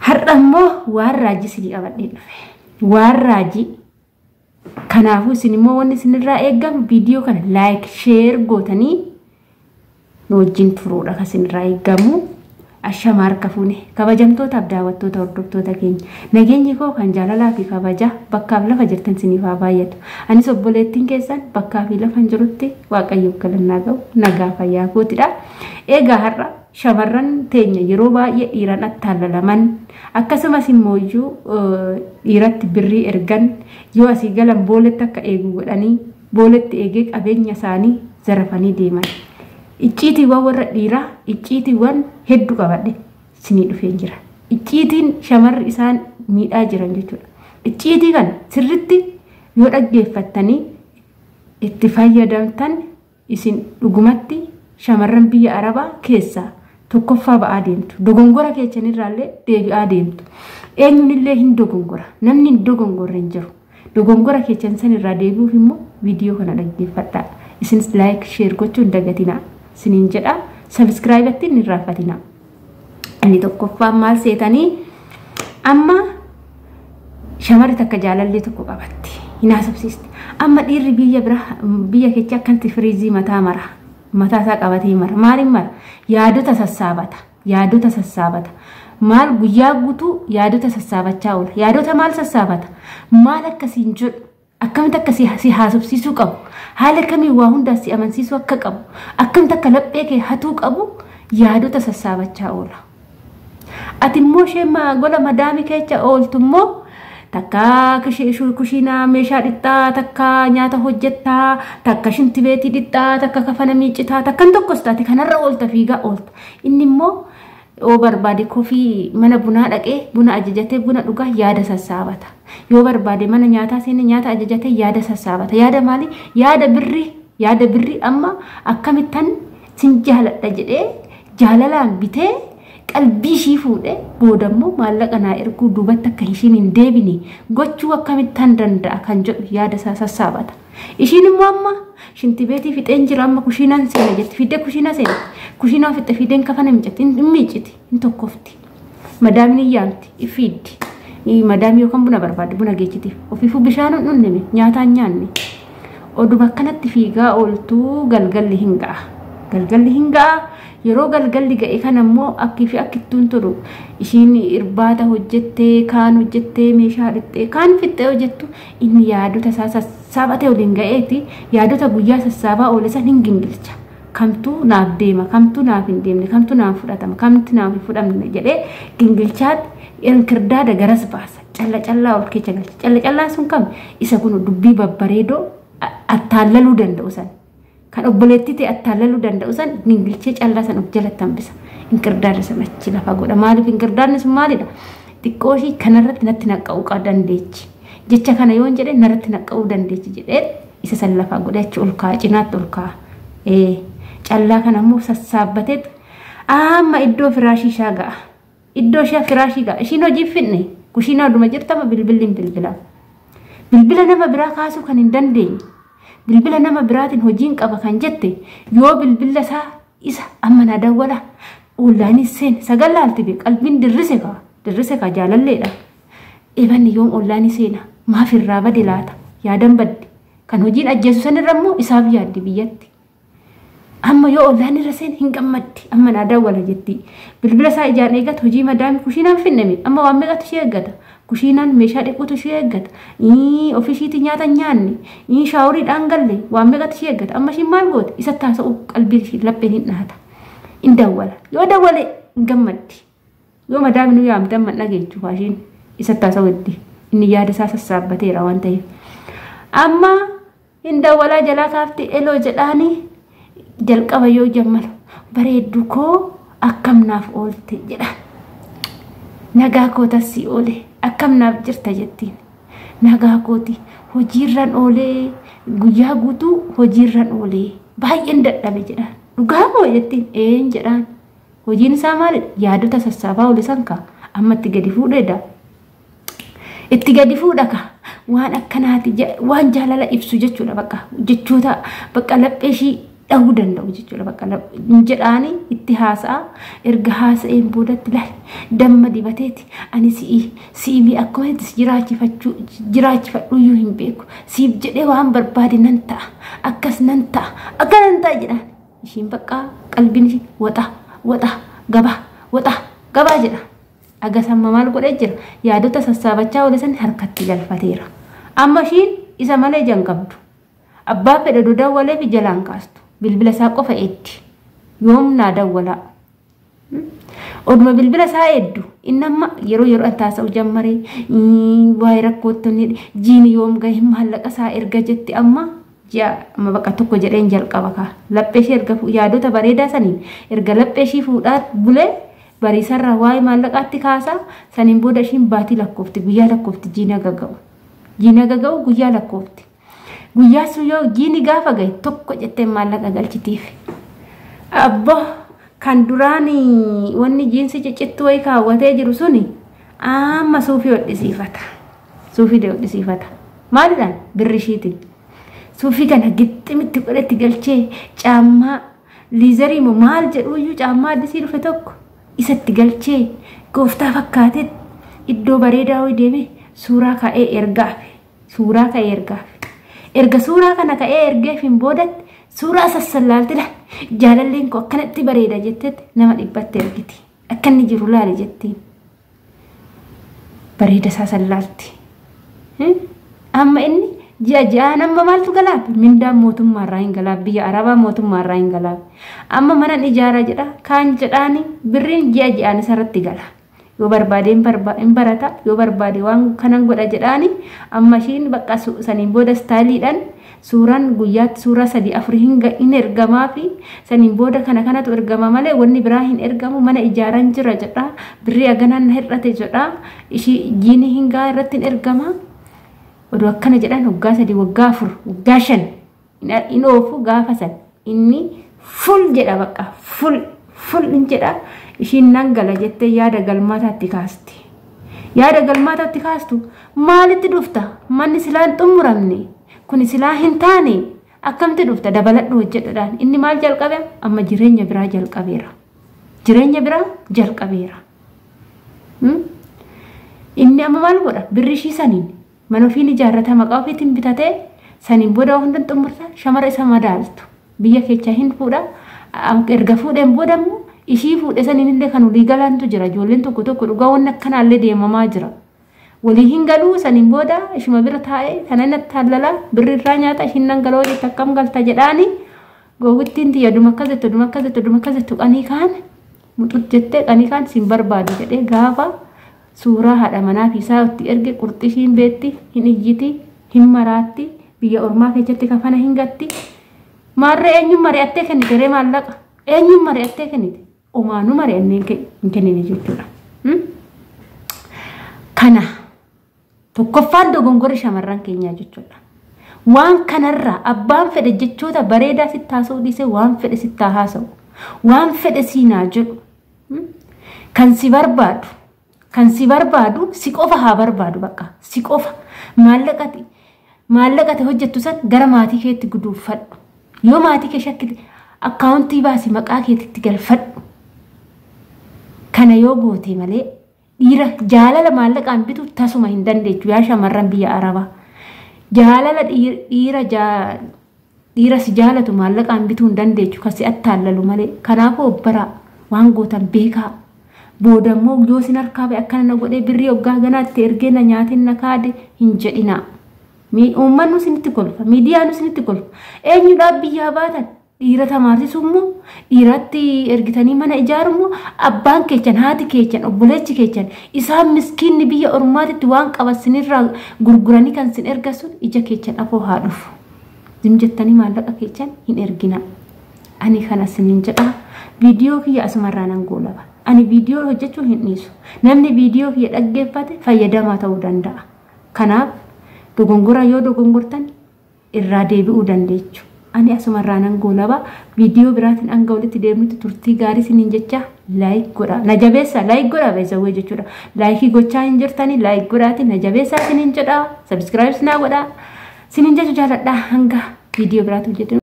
har'ammoo waan raajii sinii qabadhee dhufe waan raajii kanaafuu isin immoo wanni isinirraa eegamu viidiyoo kana like share gootanii nu wajjin turuudha kan isinirraa eegamu. Ashama harka fuune kabajamtootaaf daawwattoota hordoftoota keenya nageenyi koo kan jaalalaa fi kabaja bakkaaf lafa jirtan siniif haa baay'atu. Anis obboleettiin keessan bakkaa fi lafa jirutti waaqayyoof galannaa ga'u nagaa fayyaa kootidha. Eegaa har'a shamarran teenya yeroo baay'ee dhiiran attaalalaman akkasumas immoo dhiiratti birrii ergan yoo asii galan booletti akka eegu godhanii booletti eegee qabeenya isaanii zarafanii deeman. Icciitiiwwan warra dhiiraa icciitiiwwan hedduu qabadhe sinii dhufee jira. Icciitiin shamarri isaan miidhaa jiran jechuudha. Icciitii kana sirritti yoo dhaggeeffattanii itti fayyadamtan isin dhugumatti shamarran biyya Arabaa keessaa tokkoffaa ba'aa deemtu. Dogongora keessanirraallee deebi'aa deemtu. Eenyunillee hin dogongora. Namni hin dogongorre hin jiru. Dogongora keessan sanirraa deebi'uuf immoo viidiyoo kana dhaggeeffadhaa. Isinis like share gochuu hin dagatinaa. Sinin jedha subscribe atti hin irraanfatina. Inni tokkoffaa maal seetanii amma shamarri takka jaalallee tokko qabatti hin haasofsiisti. Amma dhiirri biyya keessa akkanti firiizii mataa mara mataa isaa qabatee mara maaliin mara yaadota sassaabata maal guyyaa guutuu yaadota sassaabachaa oola. Yaadota maal sassaabata maal akkasiin jedhu akkamitti akka si haasofsiisuu qabu haala kamii waa hundaa si amansiisuu akka qabu akkamitti akka laphee kee hatuu qabu yaadota sassaabachaa oola. Ati immoo sheema gola madaamii keessa ooltu immoo takka kushiinaa meeshaa dhixxaa takka nyaata hojjettaa takka shintibeetii dhixxaa takka kafana miicitaa takkan tokkos taate kanarra oolta fiigaa oolta. Inni immoo yoo barbaade kofii mana bunaa dhaqee buna ajajatee buna dhugaa yaada sassaabata. Yoo barbaade mana nyaataa seene nyaata ajajatee yaada sassaabata. Yaada maali? Yaada birrii amma akkamittan sin jaaladha jedhee jaalalaan bitee qalbii ishii fuudhee boodammoo maallaqa naa erguu duubatti akka ishiin hin deebine gochuu akkamittan danda'a kan jedhu yaada isaa sassaabata. Ishiin immoo amma shintibeetii fixeen jira amma kushiinaan seena jetti fidee kushiina seena kushiinaa fixee fideen kafana miiciti hin tokkofti. Madaamin yaamti ifiiddi. Madaamii yookaan buna barbaade buna geechitiif ofiifuu bishaan dhunnime nyaataan nyaanne oduma akkanatti fiigaa ooltuu galgalli hin ga'a. Yeroo galgalli ga'e kan ammoo akkiifi akkittuun turu ishiin irbaata hojjettee kaan hojjettee meeshaa dhixxee kaan fixxee hojjettu inni yaadota isaa sassaabatee waliin ga'eeti yaadota guyyaa sassaabaa oole san hin gingilcha. Kamtuu naaf deema kamtuu naaf hin deemne kamtuu naaf fudhatama kamtuu naaf hin fudhamne jedhee gingilchaatti inkirdaada garas baasa. Callaa ol keessa galcha. Callaan sun kam isa kun dubbii babbareedoo attaallaluu danda'u san. Kan obboleetti ta'e attaallaluu danda'u san gingilchee callaa san of jalatti hambisa. Inkirdaada san achi lafa godha. Maaliif inkirdaadni sun maalidha? Xiqqooshii kanarratti natti naqqa'uu dandeechi. Jecha kana yoon jedhe narratti naqqa'uu dandeechi jedhee isa san lafa godhe achi ol kaa'a cinaatti ol kaa'a. Callaa kana immoo sassaabbatee amma iddoo firaashii isaa ga'a. Iddoo ishee firaashii ga'a. Ishiin hojii finne kushiinaa dhuma jirtama bilbilli bilbila. Bilbila nama biraa kaasuu kan hin dandeenye. Bilbila nama biraatiin hojiin qaba kan jette yoo bilbila isaa isa amma na dawwala ollaanis seen sagalaalti be qalbiin dirrise ka jaalalleedha. Ebanni yoom ollaani seena maaf irraa bade laata yaadan badde kan hojiin ajjeesu sanirra immoo isaaf yaaddi biyyatti. Amma yoo ollaani irra seen hin gammaddi amma na dawwala jetti. Bilbila isaa ijaan eeggata hojii madaamii kushiinaan finname amma waan meeqatu ishee eeggata. Kushiinaan meeshaa dhiquutu ishee eeggata. Ofiishiitti nyaata nyaanne shaaworiidhaan galle waan meeqatu ishee eeggata. Amma ishiin maal goote isatti haasa'u qalbii ishee lapheen hin dhaata. Hin dawwala. Yoo dawwale hin gammaddi. Yoo madaamii nu yaamte amma dhageechuu faashiin isatti haasa'u itti inni yaada isaa sassaabbateera waan ta'eef. Amma hin dawwalaa jalaa kaafte eloo jedhaanii jalqaba yoo jammalu bareeddu koo akkam naaf oolte jedha. Nagaa koo tasii oole akkam naaf jirta jettiin. Nagaa kooti hojiirran oolee guyyaa guutuu hojiirran oolee baay'een dadhabe jedha. Dhugaa moo jettiin een jedhaan. Hojiin isaa maalidha? Yaadota sassaabaa oole san kaa amma itti gadi fuudheedha. Itti gadi fuudha ka waan akkanaati waan jaalala ibsu jechuudha bakka jechoota bakka laphee ishii dhahuu danda'u jechuudha. Bakka jedhaanii itti haasa'a. Erga haasa'een boodatti laal damma dibateeti ani si'ii akkuma jiraachifadhu iyyuu hin beeku. Siif jedhee waan barbaade nan ta'a. Akkas nan ta'a. Akka nan ta'a jedhaan. Ishiin bakka qalbiin ishii gabaa jedha. Agasamma maal godhee jira? Yaadota sassaabachaa oole san harkatti galfateera. Amma ishiin isa malee jan qabdu. Abbaa fedhe dawwalee fi jalaan kaastu. Bilbila isaa qofa eeddi. Yoom naa dawwalaa. Oduma bilbila isaa eeddu. Innamma yeroo taasa'u jammaree waa'ee rakkoottonni jiini yoom gahee maallaqa isaa erga jetti amma bakka tokko jedheen jalqaba kaa. Laphee ishee erga yaadota bareedaa saniin erga laphee ishii fuudhaa bulee bariisarraa waa'ee maallaqaatti kaasaa saniin booda ishiin baatii lakkoofti guyyaa lakkoofti jiina gaga'u guyyaa lakkoofti. Guyyaa sun yoo jiini gaafa gahe tokko jettee maallaqa galchitiif. Abbo kan duraanii wanni jiinsi ciccittuu wayii kaawwatee jiru suni amma suufii hodhisiifata. Maalidhaan birri ishiitiin. Suufii kana gixximitti godhetti galchee caammaa liizarii moo maal jedhuuyyuu caammaa addisii dhufe tokko isatti galchee gooftaa fakkaatee iddoo bareedaa wayii deemee suuraa ka'ee ergaaf. Erga suuraa kana ka'ee ergeef hin boodatti suuraa sassallaaltila jaalalleen koo akkanatti bareeda jettetti nama dhibbatti ergiti. Akka inni jiru laali jettiin. Bareeda isaa sallaalti. Amma inni ji'a amma maaltu galaabe? Mindaan mootummaarraa hin galaabe. Biyya Arabaa mootummaarraa hin galaabe. Amma mana ijaaraa jedha. Kaan jedhaani birriin ji'aan isarratti gala. Yoo barbaade hin barata. Yoo barbaade waan kanan godha jedhaani amma ishiin bakka saniin booda istaayiliidhaan suuraan guyyaatti suuraa 3-4 hin ergamaa fi saniin booda kanatu ergama malee wanni biraa hin ergamu. Mana ijaaran jira jedha. Birrii aganaan hir'ate jedha. Ishii jiini hingaa irratti hin ergama. Oduu akkana jedhan waggaa 3 waggaa 4 waggaa 5 in oofu gaafa san inni full jedha bakka full hin jedha. Ishiin nan gala jettee yaada galmaataatti kaasti. Yaada galmaataatti kaastu maalitti dhufta? Manni silaan xumuramne kun silaa hin taane akkamti dhufta? Dabaladhu hojjedhaan inni maal jalqabe? Amma jireenya biraa jalqabeera. Inni amma maal godha? Birri ishii saniin mana ofiin ijaarrata maqaa ofiitiin bitatee saniin booda hundan xumurta shamara isa madaaltu. Biyya keechaa hin fuudha. Erga fuudheen booda immoo ishii fuudhe saniin illee kan walii galaantu jira. Ijoolleen tokko dhugaa waan akkanaallee deemamaa jira. Walii hin galuu saniin booda ishuma bira taa'ee kana natti hallala birri irraa nyaata ishiin nan galoo jetti akkam galta jedhaani goowwittiin tiyya duma akkasitti qanii kaan muxut jettee qanii kaan siin barbaadu jedhee gaafa suuraa haadha manaa fi isaa itti erge qurxishiin beetti hin iyyiti hin maraatti biyya ormaa keessatti kafana hin gatti. Maarree eenyuun mari'attee kennite ree maallaqa? Eenyuun mari'attee kennite? Omaanuu mari'annee hin kennine jechuudha. Kana tokkoffaan dogongora shamarran keenyaa jechuudha. Waan kanarraa abbaan fedhe jechoota bareedaa sitti haasa'uu dhiisee waan fedhe sitti haasa'u. Waan fedhe siinaa jedhu. Kan si barbaadu si qofa haa barbaadu bakka si qofa maallaqati hojjettu san gara maatii keetti guduunfadhu. Yoo maatii kee shakkite akkaawuntii baasi maqaa keetitti galfadhu. Kana yoo goote malee dhiira jaalala maallaqaan bitu tasuma hin dandeechu yaa shamarran biyya Arabaa. Jaalala dhiira si jaalatu maallaqaan bituu hin dandeechu kasi attaallalu malee. Kanaafuu obbaraa waan gootan beekaa. Booda immoo yoo sin harkaa ba'e akkana na godhee birrii hoggaa ganaatti ergee na nyaatiin na kaade hin jedhina. Uummannu sinitti kolfa, miidiyaanu sinitti kolfa. Eenyudhaaf biyyaa baatan dhiira tamaarsisu immoo dhiiratti ergitanii mana ijaaru immoo abbaan keechan haati keechan obboleechi keechan isaan miskiinni biyya ormaatitti waan qaban sinirraa gurguranii kan sin ergasun ija keechan afoo haa dhufu. Zim jettanii maallaqa keechan hin ergina. Ani kana sinin jedha viidiyoo kiyya asumarraa nan goolaba. Ani viidiyoo hojjechuu hin dhiisu. Namni viidiyoo kiyya dhaggeeffate fayyadamaa ta'uu danda'a. Kanaaf dogongora yoo dogongortan irraa deebi'uu dandeechu. Ani asumarraa nan goolaba. Viidiyoo biraatiin hanga walitti deemnutti turtii gaarii sinin jecha laayik godha. Na jabeessa laayik godha beezawwee jechuudha. Laayikii gochaa hin jirtanii laayik godhaati na jabeessaa sinin jedha. Sabskiraayib sinaa godha. Sinin jechu jaaladha hanga viidiyoo biraatiin hojjetu.